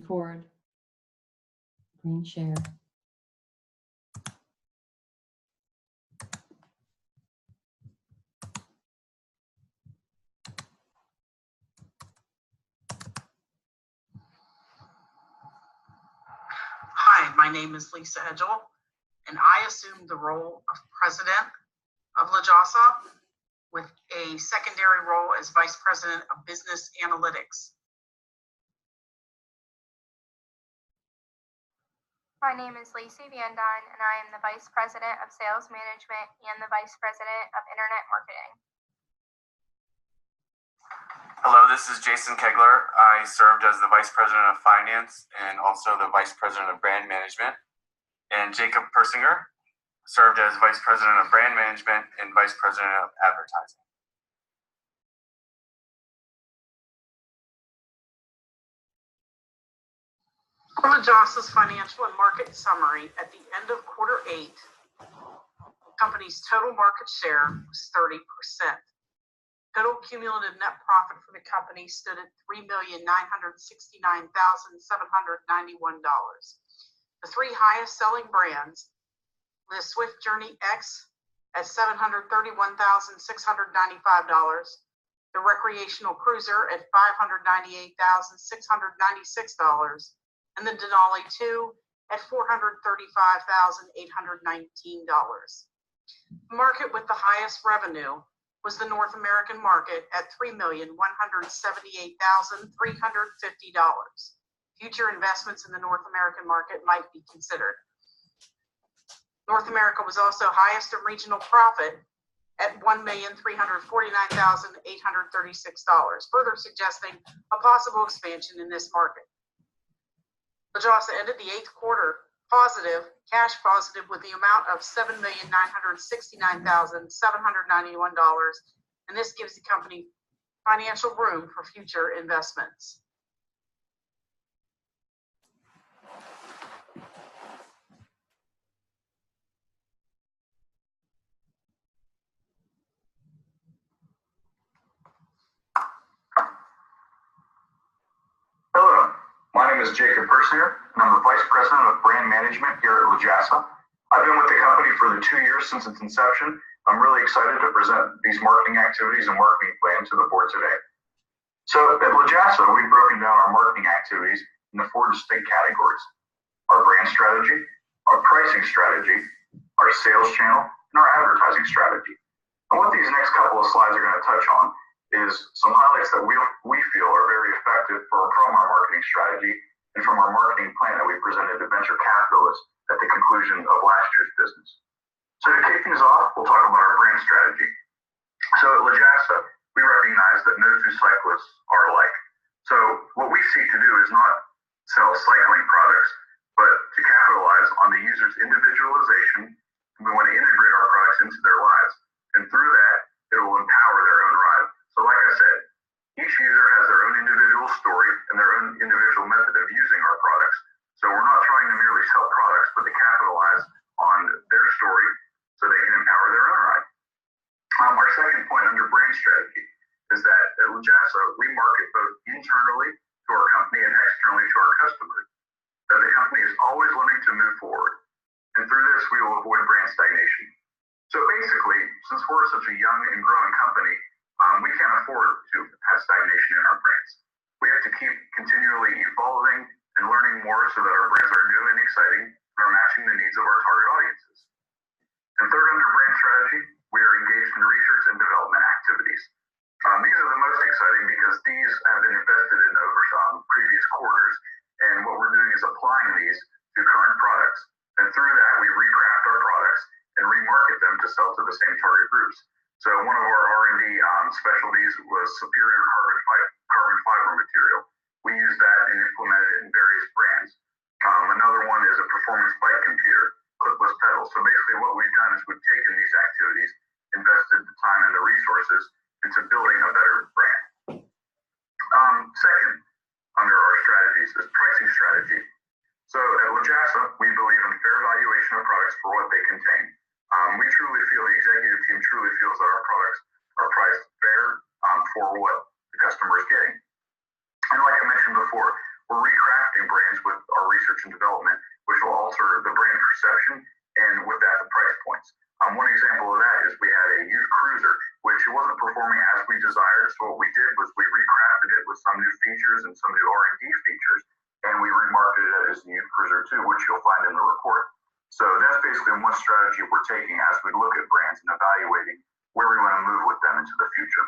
forward. Green share. Hi, my name is Lisa Edgel, and I assumed the role of president of LaJasa with a secondary role as vice president of business analytics. My name is Lacey Van Dyne, and I am the Vice President of Sales Management and the Vice President of Internet Marketing. Hello, this is Jason Kegler. I served as the Vice President of Finance and also the Vice President of Brand Management. And Jacob Persinger served as Vice President of Brand Management and Vice President of Advertising. For LaJasa's financial and market summary, at the end of Q8, the company's total market share was 30%. Total cumulative net profit for the company stood at $3,969,791. The three highest selling brands, the Swift Journey X at $731,695, the Recreational Cruiser at $598,696, and the Denali 2 at $435,819. The market with the highest revenue was the North American market at $3,178,350. Future investments in the North American market might be considered. North America was also highest in regional profit at $1,349,836, further suggesting a possible expansion in this market. LaJasa ended the 8th quarter positive, cash positive, with the amount of $7,969,791, and this gives the company financial room for future investments. Hello, my name is Jacob Persinger, and I'm the Vice President of Brand Management here at LaJasa. I've been with the company for the 2 years since its inception. I'm really excited to present these marketing activities and marketing plan to the board today. So at LaJasa, we've broken down our marketing activities into 4 distinct categories: our brand strategy, our pricing strategy, our sales channel, and our advertising strategy. And what these next couple of slides are going to touch on is some highlights that we feel are very effective from our marketing strategy and from our marketing plan that we presented to venture capitalists at the conclusion of last year's business. So to kick things off, we'll talk about our brand strategy. So at LaJasa, we recognize that no two cyclists are alike. So what we seek to do is not sell cycling products, but to capitalize on the user's individualization. We want to integrate our products into their lives, and through that, it will empower their own ride. So like I said, each user has their own individual story and their own individual method of using our products. So we're not trying to merely sell products, but to capitalize on their story so they can empower their own ride. Our second point under brand strategy is that at LaJasa, we market both internally to our company and externally to our customers. That the company is always looking to move forward. And through this, we will avoid brand stagnation. So basically, since we're such a young and growing company, we can't afford to have stagnation in our brands. We have to keep continually evolving and learning more so that our brands are new and exciting and are matching the needs of our target audiences. And third, under brand strategy, we are engaged in research and development activities. These are the most exciting because these have been invested in over some previous quarters, and what we're doing is applying these to current products. And through that, we recraft our products and remarket them to sell to the same target groups. So one of our R&D specialties was superior carbon fiber material. We use that and implement it in various brands. Another one is a performance bike computer, clipless pedals. So basically what we've done is we've taken these activities, invested the time and the resources into building a better brand. Second, under our strategies is pricing strategy. So at LaJasa, we believe in fair valuation of products for what they contain. We truly feel, the executive team truly feels that our products are priced fair for what the customer is getting. And like I mentioned before, we're recrafting brands with our research and development, which will alter the brand perception and with that the price points. One example of that is we had a used cruiser, which wasn't performing as we desired. So what we did was we recrafted it with some new features and some new R&D features, and we remarketed it as the used cruiser too, which you'll find in the report. So that's basically one strategy we're taking as we look at brands and evaluating where we want to move with them into the future.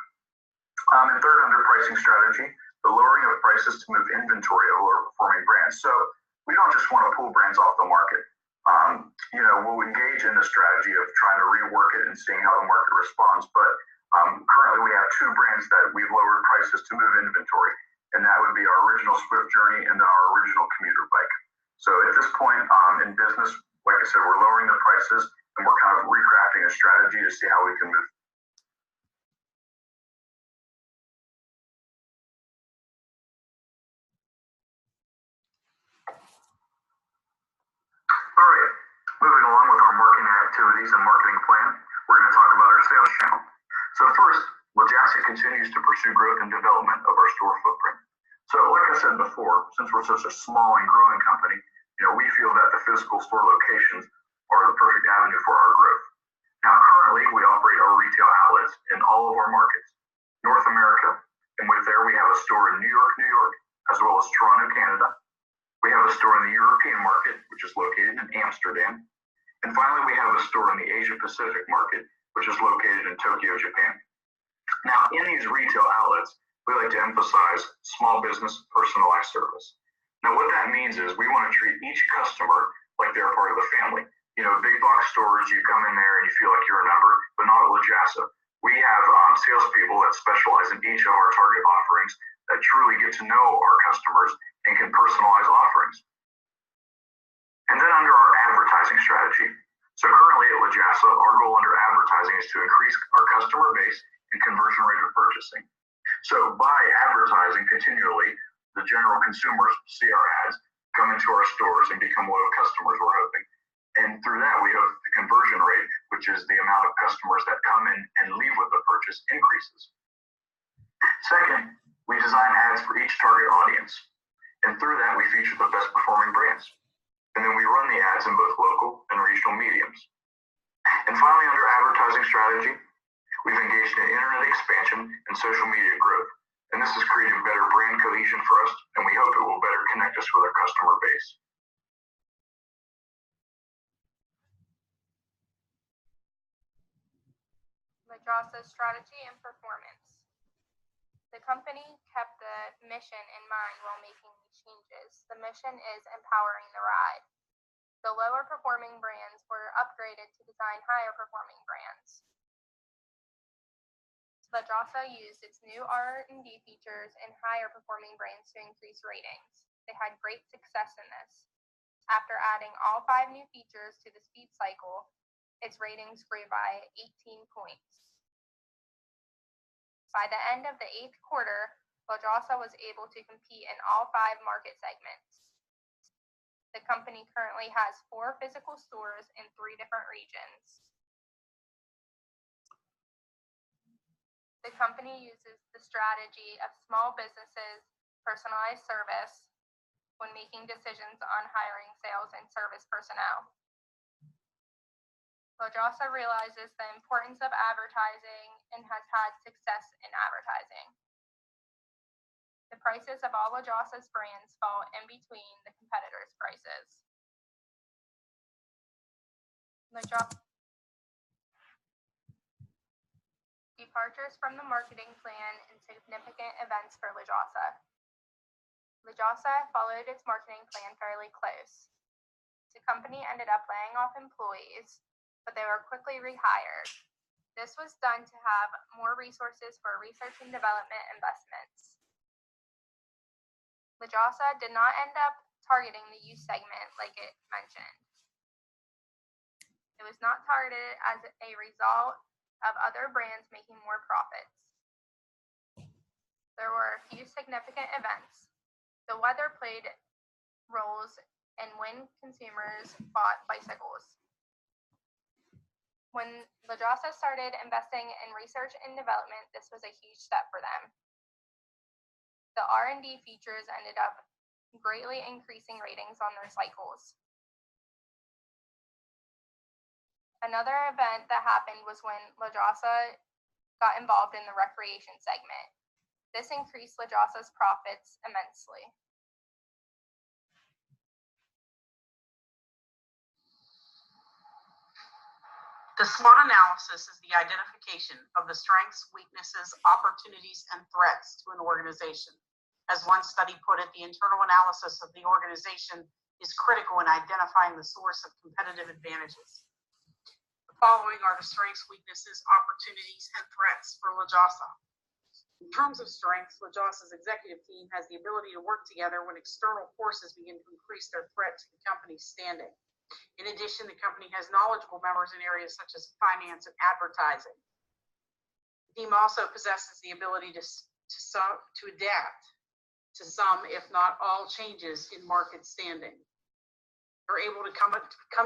And third, under pricing strategy, the lowering of prices to move inventory of lower performing brands. So we don't just want to pull brands off the market. We'll engage in the strategy of trying to rework it and seeing how the market responds. But currently we have two brands that we've lowered prices to move inventory, and that would be our original Swift Journey and then our original commuter bike. So at this point in business, like I said, we're lowering the prices and we're kind of recrafting a strategy to see how we can move. All right, moving along with our marketing activities and marketing plan, we're going to talk about our sales channel. So first, LaJasa continues to pursue growth and development of our store footprint. So like I said before, since we're such a small and growing company, we feel that the physical store locations are the perfect avenue for our growth. Now, currently, we operate our retail outlets in all of our markets, North America, and with there we have a store in New York, as well as Toronto, Canada. We have a store in the European market, which is located in Amsterdam. And finally, we have a store in the Asia Pacific market, which is located in Tokyo, Japan. Now, in these retail outlets, we like to emphasize small business personalized service. Now, what that means is we want to treat each customer like they're part of the family. Big box stores, you come in there and you feel like you're a number, but not at LaJasa. We have salespeople that specialize in each of our target offerings that truly get to know our customers and can personalize offerings. And then under our advertising strategy. So currently at LaJasa, our goal under advertising is to increase our customer base and conversion rate of purchasing. So by advertising continually, the general consumers see our ads, come into our stores and become loyal customers, we're hoping. And through that, we hope the conversion rate, which is the amount of customers that come in and leave with the purchase, increases. Second, we design ads for each target audience. And through that, we feature the best performing brands. And then we run the ads in both local and regional mediums. And finally, under advertising strategy, we've engaged in internet expansion and social media growth. And this has created better brand cohesion for us, and we hope it will better connect us with our customer base. LaJasa's strategy and performance. The company kept the mission in mind while making these changes. The mission is empowering the ride. The lower performing brands were upgraded to design higher performing brands. LaJasa used its new R&D features and higher performing brands to increase ratings. They had great success in this. After adding all 5 new features to the speed cycle, its ratings grew by 18 points. By the end of the 8th quarter, LaJasa was able to compete in all 5 market segments. The company currently has 4 physical stores in 3 different regions. The company uses the strategy of small businesses, personalized service, when making decisions on hiring sales and service personnel. LaJasa realizes the importance of advertising and has had success in advertising. The prices of all LaJasa's brands fall in between the competitors' prices. Departures from the marketing plan and significant events for LaJasa. LaJasa followed its marketing plan fairly close. The company ended up laying off employees, but they were quickly rehired. This was done to have more resources for research and development investments. LaJasa did not end up targeting the youth segment like it mentioned. It was not targeted as a result of other brands making more profits. There were a few significant events. The weather played roles in when consumers bought bicycles. When LaJasa started investing in research and development, this was a huge step for them. The R&D features ended up greatly increasing ratings on their cycles. Another event that happened was when La Jossa got involved in the recreation segment. This increased La Jossa's profits immensely. The SWOT analysis is the identification of the strengths, weaknesses, opportunities, and threats to an organization. As one study put it, the internal analysis of the organization is critical in identifying the source of competitive advantages. The following are the strengths, weaknesses, opportunities, and threats for La Jossa. In terms of strengths, La Jossa's executive team has the ability to work together when external forces begin to increase their threat to the company's standing. In addition, the company has knowledgeable members in areas such as finance and advertising. The team also possesses the ability to adapt to some, if not all, changes in market standing. They're able to come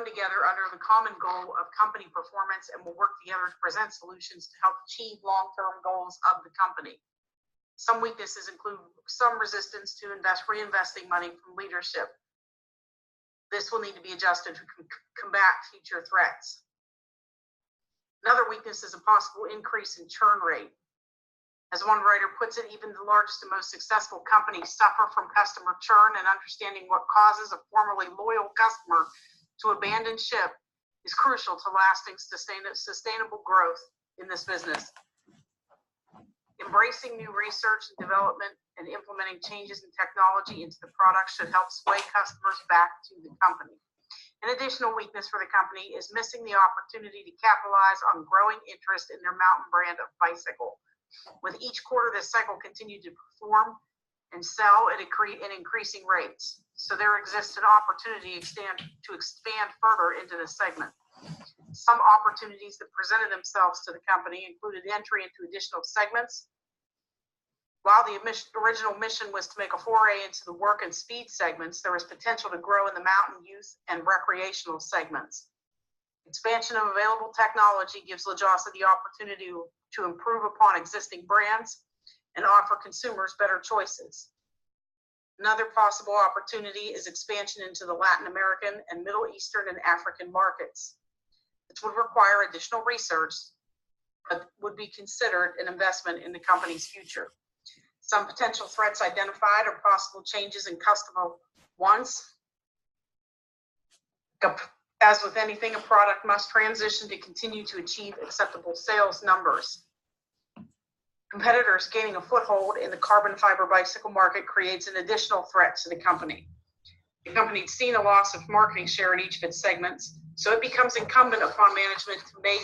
together under the common goal of company performance and will work together to present solutions to help achieve long-term goals of the company. Some weaknesses include some resistance to reinvesting money from leadership. This will need to be adjusted to combat future threats. Another weakness is a possible increase in churn rate. As one writer puts it, even the largest and most successful companies suffer from customer churn, and understanding what causes a formerly loyal customer to abandon ship is crucial to lasting sustainable growth in this business. Embracing new research and development and implementing changes in technology into the product should help sway customers back to the company. An additional weakness for the company is missing the opportunity to capitalize on growing interest in their mountain brand of bicycle. With each quarter, this cycle continued to perform and sell at increasing rates. So there exists an opportunity to expand further into this segment. Some opportunities that presented themselves to the company included entry into additional segments. While the original mission was to make a foray into the work and speed segments, there was potential to grow in the mountain, youth, and recreational segments. Expansion of available technology gives La Jossa the opportunity to improve upon existing brands and offer consumers better choices. Another possible opportunity is expansion into the Latin American and Middle Eastern and African markets. This would require additional research, but would be considered an investment in the company's future. Some potential threats identified are possible changes in customer wants. As with anything, a product must transition to continue to achieve acceptable sales numbers. Competitors gaining a foothold in the carbon fiber bicycle market creates an additional threat to the company. The company had seen a loss of marketing share in each of its segments, so it becomes incumbent upon management to make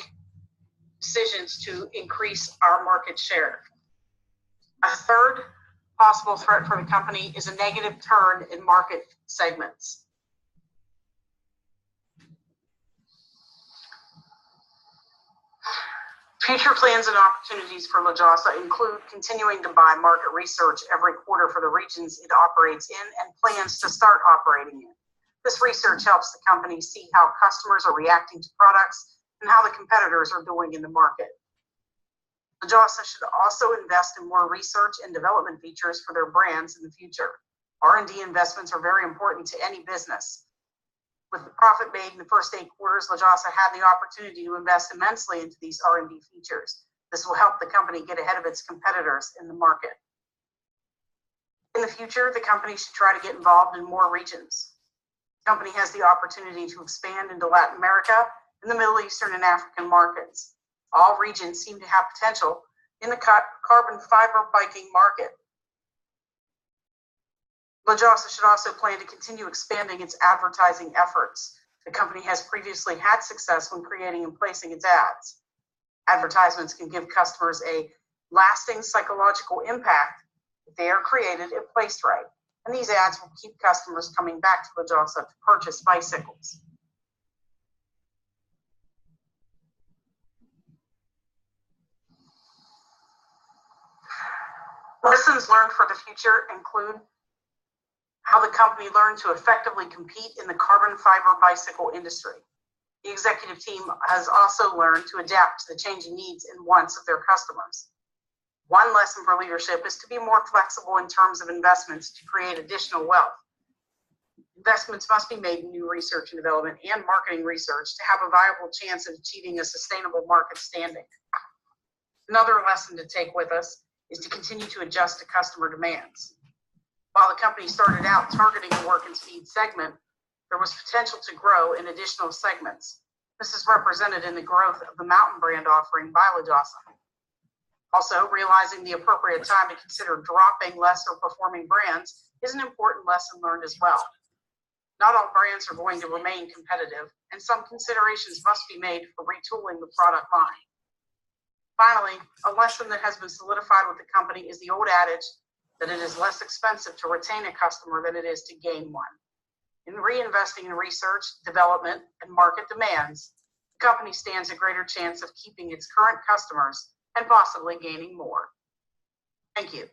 decisions to increase our market share. A third possible threat for the company is a negative turn in market segments. Future plans and opportunities for La Jossa include continuing to buy market research every quarter for the regions it operates in and plans to start operating in. This research helps the company see how customers are reacting to products and how the competitors are doing in the market. La Jossa should also invest in more research and development features for their brands in the future. R&D investments are very important to any business. With the profit made in the first 8 quarters, La Jossa had the opportunity to invest immensely into these R&D features. This will help the company get ahead of its competitors in the market. In the future, the company should try to get involved in more regions. The company has the opportunity to expand into Latin America and the Middle Eastern and African markets. All regions seem to have potential in the carbon fiber biking market. La Jossa should also plan to continue expanding its advertising efforts. The company has previously had success when creating and placing its ads. Advertisements can give customers a lasting psychological impact if they are created and placed right, and these ads will keep customers coming back to La Jossa to purchase bicycles. Lessons learned for the future include how the company learned to effectively compete in the carbon fiber bicycle industry. The executive team has also learned to adapt to the changing needs and wants of their customers. One lesson for leadership is to be more flexible in terms of investments to create additional wealth. Investments must be made in new research and development and marketing research to have a viable chance of achieving a sustainable market standing. Another lesson to take with us is to continue to adjust to customer demands. While the company started out targeting the work and speed segment, there was potential to grow in additional segments. This is represented in the growth of the Mountain brand offering by LaJossa. Also, realizing the appropriate time to consider dropping lesser performing brands is an important lesson learned as well. Not all brands are going to remain competitive, and some considerations must be made for retooling the product line. Finally, a lesson that has been solidified with the company is the old adage that it is less expensive to retain a customer than it is to gain one. In reinvesting in research, development, and market demands, the company stands a greater chance of keeping its current customers and possibly gaining more. Thank you.